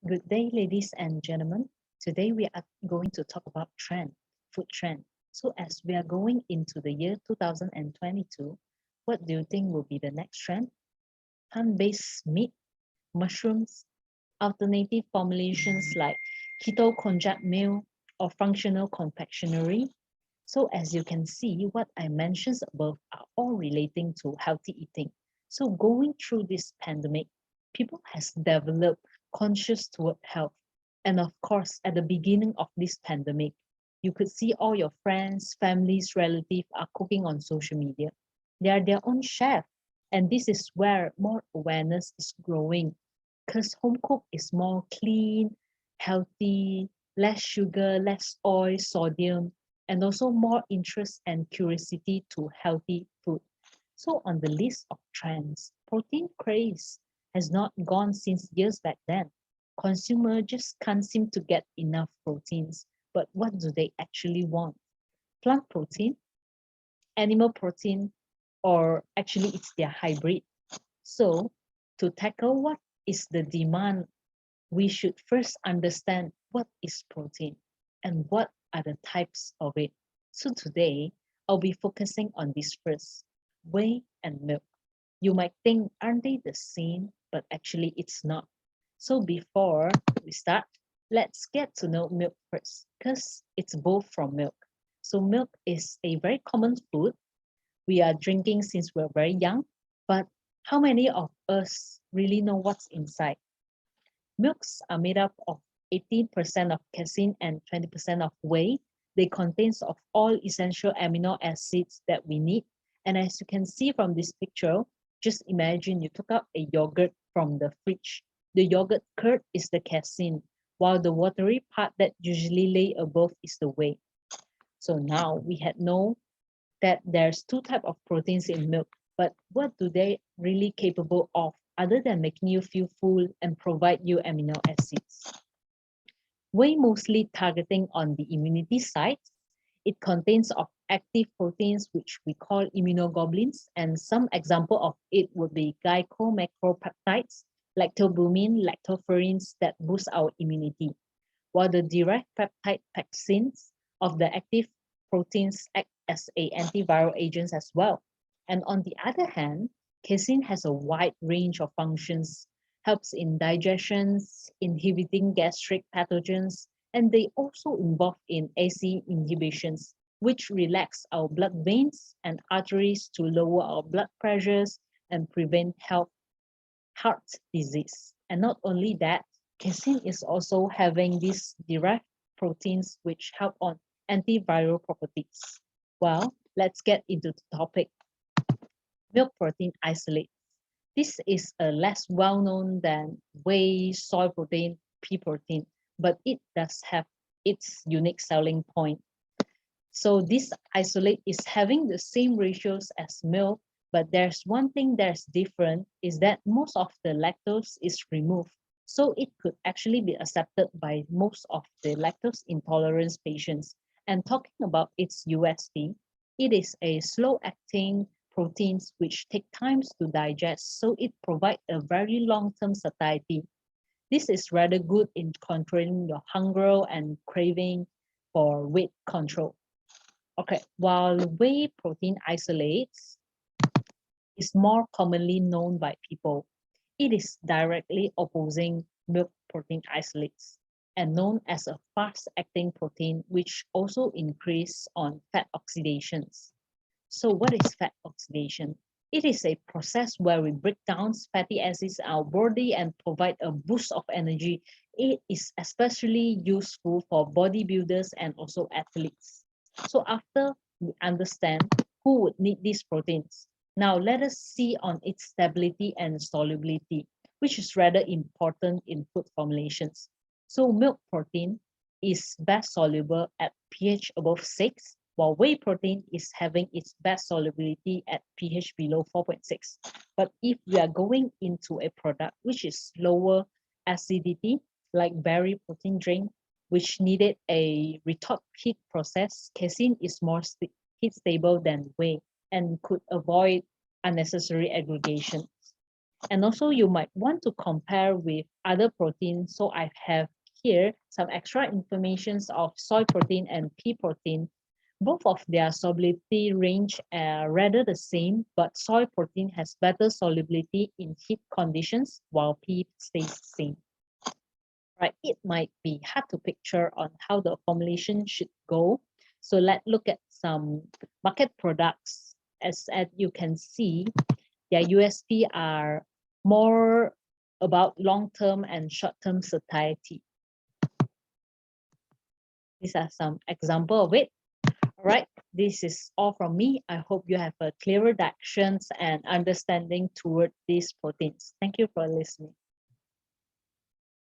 Good day, ladies and gentlemen. Today we are going to talk about food trend. So as we are going into the year 2022, what do you think will be the next trend? Plant-based meat, mushrooms, alternative formulations like keto konjac meal or functional confectionery. So as you can see, what I mentioned above are all relating to healthy eating. So going through this pandemic, people has developed conscious toward health. And of course, at the beginning of this pandemic, you could see all your friends, families, relatives are cooking on social media. They are their own chef. And this is where more awareness is growing because home cook is more clean, healthy, less sugar, less oil, sodium, and also more interest and curiosity to healthy food. So on the list of trends, protein craze has not gone since years back then. Consumer just can't seem to get enough proteins. But what do they actually want? Plant protein, animal protein, or actually it's their hybrid. So to tackle what is the demand, we should first understand what is protein and what are the types of it. So today, I'll be focusing on this first, whey and milk. You might think, aren't they the same? But actually it's not. So before we start, let's get to know milk first because it's both from milk. So milk is a very common food we are drinking since we're very young, but how many of us really know what's inside? Milks are made up of 18% of casein and 20% of whey. They contain of all essential amino acids that we need. And as you can see from this picture, just imagine you took out a yogurt from the fridge. The yogurt curd is the casein, while the watery part that usually lay above is the whey. So now we had know that there's two types of proteins in milk, but what do they really capable of other than making you feel full and provide you amino acids? Whey mostly targeting on the immunity side. It contains of active proteins which we call immunoglobulins, and some example of it would be glycomacropeptides, lactobumin, lactoferrins that boost our immunity, while the direct peptide pepsins of the active proteins act as a antiviral agents as well. And on the other hand, casein has a wide range of functions, helps in digestion, inhibiting gastric pathogens, and they also involve in AC inhibitions, which relax our blood veins and arteries to lower our blood pressures and prevent heart disease. And not only that, casein is also having these direct proteins which help on antiviral properties. Well, let's get into the topic. Milk protein isolate. This is a less well-known than whey, soy protein, pea protein, but it does have its unique selling point. So this isolate is having the same ratios as milk, but there's one thing that's different is that most of the lactose is removed. So it could actually be accepted by most of the lactose intolerance patients. And talking about its USP, it is a slow-acting proteins which take times to digest, so it provides a very long-term satiety. This is rather good in controlling your hunger and craving for weight control. Okay, while whey protein isolates is more commonly known by people, it is directly opposing milk protein isolates and known as a fast-acting protein which also increase on fat oxidations. So what is fat oxidation? It is a process where we break down fatty acids in our body and provide a boost of energy. It is especially useful for bodybuilders and also athletes. So after we understand who would need these proteins, now let us see on its stability and solubility, which is rather important in food formulations. So milk protein is best soluble at pH above 6, while whey protein is having its best solubility at pH below 4.6. But if we are going into a product which is lower acidity, like berry protein drink, which needed a retort heat process, casein is more heat stable than whey and could avoid unnecessary aggregation. And also you might want to compare with other proteins. So I have here some extra informations of soy protein and pea protein. Both of their solubility range are rather the same, but soy protein has better solubility in heat conditions while pea stays the same. Right, it might be hard to picture on how the formulation should go. So let's look at some market products. As you can see, their USP are more about long-term and short-term satiety. These are some example of it. All right, this is all from me. I hope you have a clearer directions and understanding toward these proteins. Thank you for listening.